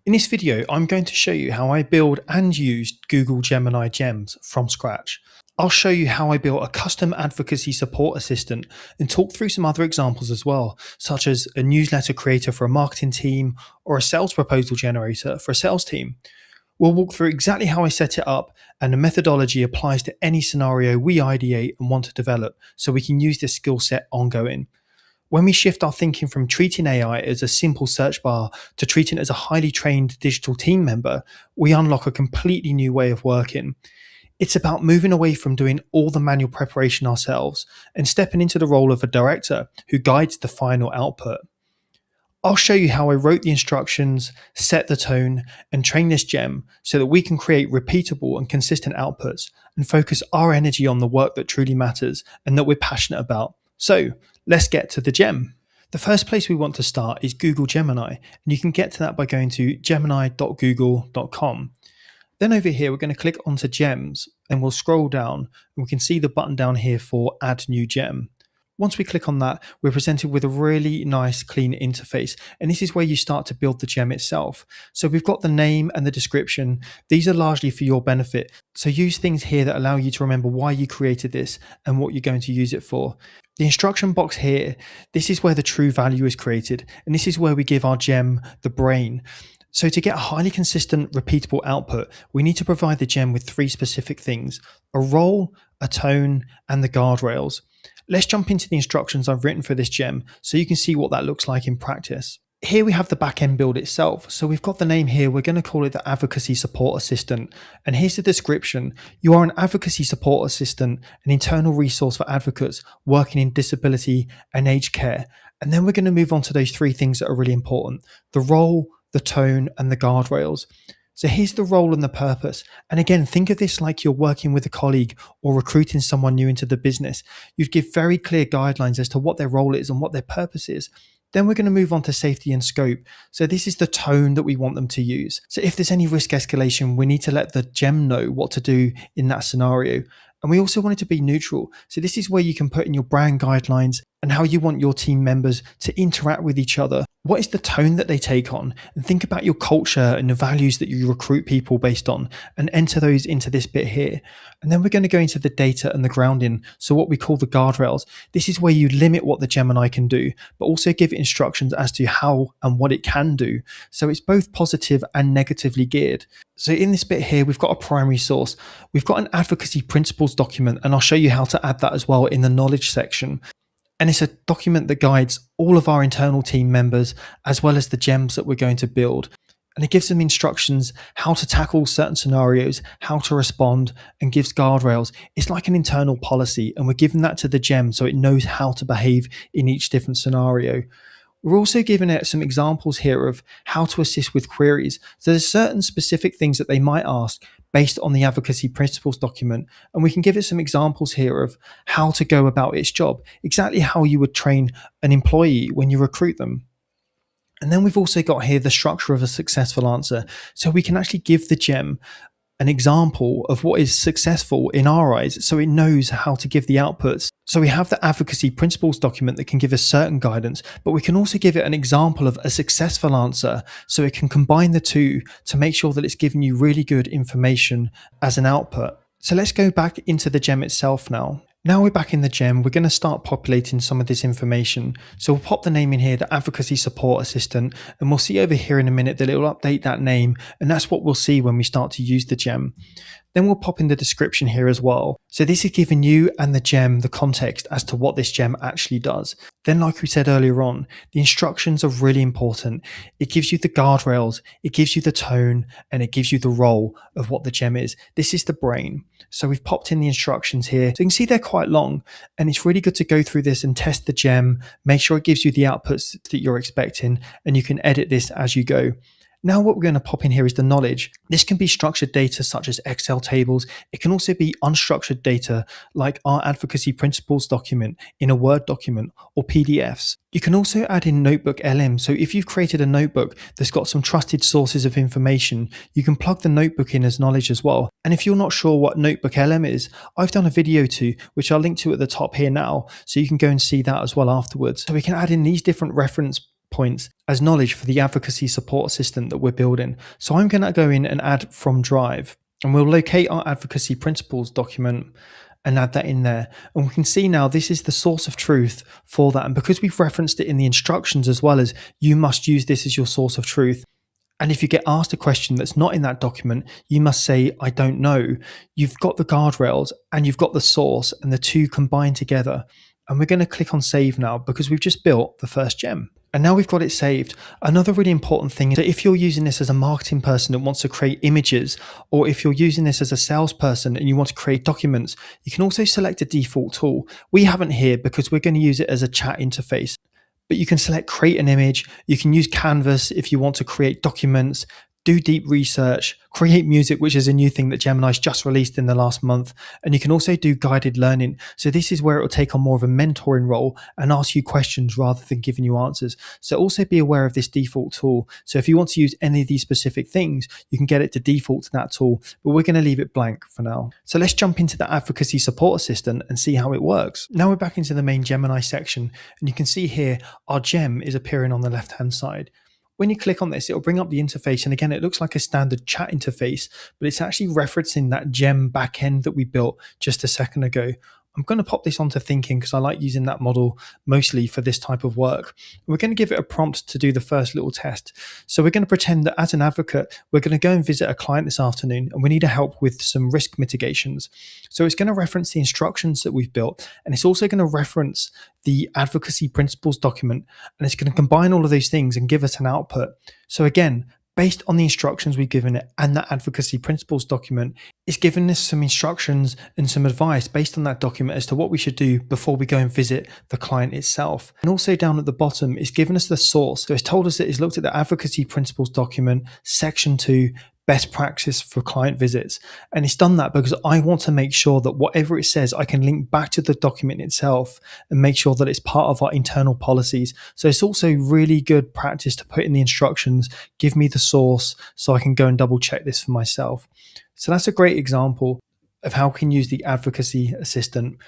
In this video, I'm going to show you how I build and use Google Gemini Gems from scratch. I'll show you how I built a custom advocacy support assistant and talk through some other examples as well, such as a newsletter creator for a marketing team or a sales proposal generator for a sales team. We'll walk through exactly how I set it up, and the methodology applies to any scenario we ideate and want to develop, so we can use this skill set ongoing. When we shift our thinking from treating AI as a simple search bar to treating it as a highly trained digital team member, we unlock a completely new way of working. It's about moving away from doing all the manual preparation ourselves and stepping into the role of a director who guides the final output. I'll show you how I wrote the instructions, set the tone, and train this gem so that we can create repeatable and consistent outputs and focus our energy on the work that truly matters and that we're passionate about. So let's get to the gem. The first place we want to start is Google Gemini, and you can get to that by going to gemini.google.com. Then over here, we're going to click onto gems and we'll scroll down and we can see the button down here for add new gem. Once we click on that, we're presented with a really nice clean interface, and this is where you start to build the gem itself. So we've got the name and the description. These are largely for your benefit. So use things here that allow you to remember why you created this and what you're going to use it for. The instruction box here, this is where the true value is created, and this is where we give our gem the brain. So to get a highly consistent, repeatable output, we need to provide the gem with three specific things: a role, a tone, and the guardrails. Let's jump into the instructions I've written for this gem so you can see what that looks like in practice. Here we have the backend build itself. So we've got the name here. We're going to call it the Advocacy Support Assistant. And here's the description. You are an advocacy support assistant, an internal resource for advocates working in disability and aged care. And then we're going to move on to those three things that are really important: the role, the tone, and the guardrails. So here's the role and the purpose. And again, think of this like you're working with a colleague or recruiting someone new into the business. You'd give very clear guidelines as to what their role is and what their purpose is. Then we're going to move on to safety and scope. So this is the tone that we want them to use. So if there's any risk escalation, we need to let the gem know what to do in that scenario. And we also want it to be neutral. So this is where you can put in your brand guidelines and how you want your team members to interact with each other. What is the tone that they take on? And think about your culture and the values that you recruit people based on, and enter those into this bit here. And then we're going to go into the data and the grounding. So what we call the guardrails. This is where you limit what the Gemini can do, but also give it instructions as to how and what it can do. So it's both positive and negatively geared. So in this bit here, we've got a primary source. We've got an advocacy principles document, and I'll show you how to add that as well in the knowledge section. And it's a document that guides all of our internal team members, as well as the gems that we're going to build. And it gives them instructions how to tackle certain scenarios, how to respond, and gives guardrails. It's like an internal policy, and we're giving that to the gem so it knows how to behave in each different scenario. We're also giving it some examples here of how to assist with queries. So there's certain specific things that they might ask based on the advocacy principles document. And we can give it some examples here of how to go about its job, exactly how you would train an employee when you recruit them. And then we've also got here the structure of a successful answer. So we can actually give the gem an example of what is successful in our eyes, so it knows how to give the outputs. So we have the advocacy principles document that can give us certain guidance, but we can also give it an example of a successful answer so it can combine the two to make sure that it's giving you really good information as an output. So let's go back into the gem itself now. Now we're back in the gem, we're going to start populating some of this information. So we'll pop the name in here, the Advocacy Support Assistant, and we'll see over here in a minute that it will update that name, and that's what we'll see when we start to use the gem. Then we'll pop in the description here as well. So this is giving you and the gem the context as to what this gem actually does. Then, like we said earlier on, the instructions are really important. It gives you the guardrails, it gives you the tone, and it gives you the role of what the gem is. This is the brain. So we've popped in the instructions here. So you can see they're quite long, and it's really good to go through this and test the gem, make sure it gives you the outputs that you're expecting, and you can edit this as you go. Now what we're going to pop in here is the knowledge. This can be structured data such as Excel tables. It can also be unstructured data like our advocacy principles document in a Word document or PDFs. You can also add in Notebook LM. So if you've created a notebook that's got some trusted sources of information, you can plug the notebook in as knowledge as well. And if you're not sure what Notebook LM is, I've done a video too, which I'll link to at the top here now, so you can go and see that as well afterwards. So we can add in these different reference points as knowledge for the advocacy support assistant that we're building. So I'm going to go in and add from Drive, and we'll locate our advocacy principles document and add that in there. And we can see now this is the source of truth for that. And because we've referenced it in the instructions as well as you must use this as your source of truth. And if you get asked a question that's not in that document, you must say, I don't know. You've got the guardrails and you've got the source, and the two combine together. And we're going to click on save now because we've just built the first gem. And now we've got it saved. Another really important thing is that if you're using this as a marketing person that wants to create images, or if you're using this as a salesperson and you want to create documents, you can also select a default tool. We haven't here because we're going to use it as a chat interface. But you can select create an image. You can use Canvas if you want to create documents, do deep research, create music, which is a new thing that Gemini's just released in the last month. And you can also do guided learning. So this is where it will take on more of a mentoring role and ask you questions rather than giving you answers. So also be aware of this default tool. So if you want to use any of these specific things, you can get it to default to that tool, but we're going to leave it blank for now. So let's jump into the advocacy support assistant and see how it works. Now we're back into the main Gemini section, and you can see here our gem is appearing on the left-hand side. When you click on this, it'll bring up the interface. And again, it looks like a standard chat interface, but it's actually referencing that Gem Backend that we built just a second ago. I'm going to pop this onto thinking because I like using that model mostly for this type of work. We're going to give it a prompt to do the first little test. So we're going to pretend that as an advocate, we're going to go and visit a client this afternoon and we need help with some risk mitigations. So it's going to reference the instructions that we've built, and it's also going to reference the advocacy principles document, and it's going to combine all of those things and give us an output. So again, based on the instructions we've given it and that advocacy principles document, it's given us some instructions and some advice based on that document as to what we should do before we go and visit the client itself. And also down at the bottom, it's given us the source. So it's told us that it's looked at the advocacy principles document, section 2, best practice for client visits. And it's done that because I want to make sure that whatever it says, I can link back to the document itself and make sure that it's part of our internal policies. So it's also really good practice to put in the instructions, give me the source so I can go and double check this for myself. So that's a great example of how we can use the advocacy assistant.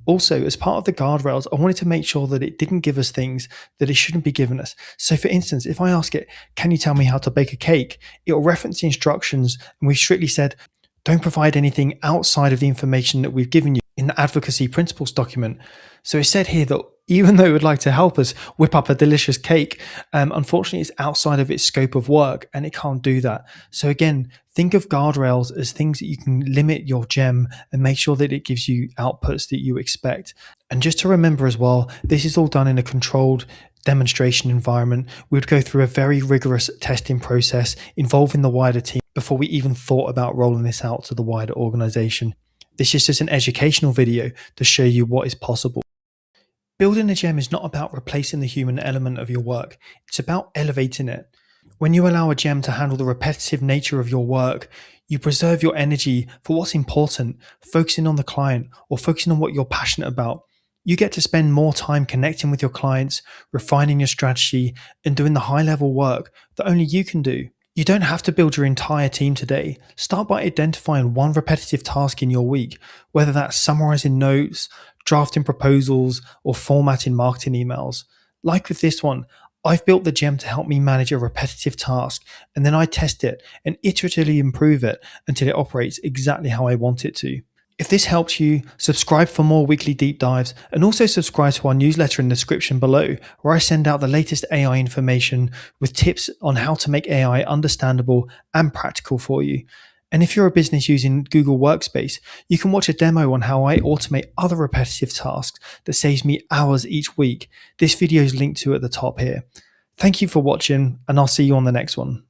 Also, as part of the guardrails, I wanted to make sure that it didn't give us things that it shouldn't be giving us. So for instance, if I ask it, can you tell me how to bake a cake? It will reference the instructions, and we've strictly said, don't provide anything outside of the information that we've given you in the advocacy principles document. So it said here that even though it would like to help us whip up a delicious cake, unfortunately it's outside of its scope of work and it can't do that. So again, think of guardrails as things that you can limit your gem and make sure that it gives you outputs that you expect. And just to remember as well, this is all done in a controlled demonstration environment. We would go through a very rigorous testing process involving the wider team before we even thought about rolling this out to the wider organization. This is just an educational video to show you what is possible. Building a gem is not about replacing the human element of your work. It's about elevating it. When you allow a gem to handle the repetitive nature of your work, you preserve your energy for what's important, focusing on the client or focusing on what you're passionate about. You get to spend more time connecting with your clients, refining your strategy, and doing the high-level work that only you can do. You don't have to build your entire team today. Start by identifying one repetitive task in your week, whether that's summarizing notes, drafting proposals, or formatting marketing emails. Like with this one, I've built the gem to help me manage a repetitive task, and then I test it and iteratively improve it until it operates exactly how I want it to. If this helped you, subscribe for more weekly deep dives, and also subscribe to our newsletter in the description below, where I send out the latest AI information with tips on how to make AI understandable and practical for you. And if you're a business using Google Workspace, you can watch a demo on how I automate other repetitive tasks that saves me hours each week. This video is linked to at the top here. Thank you for watching, and I'll see you on the next one.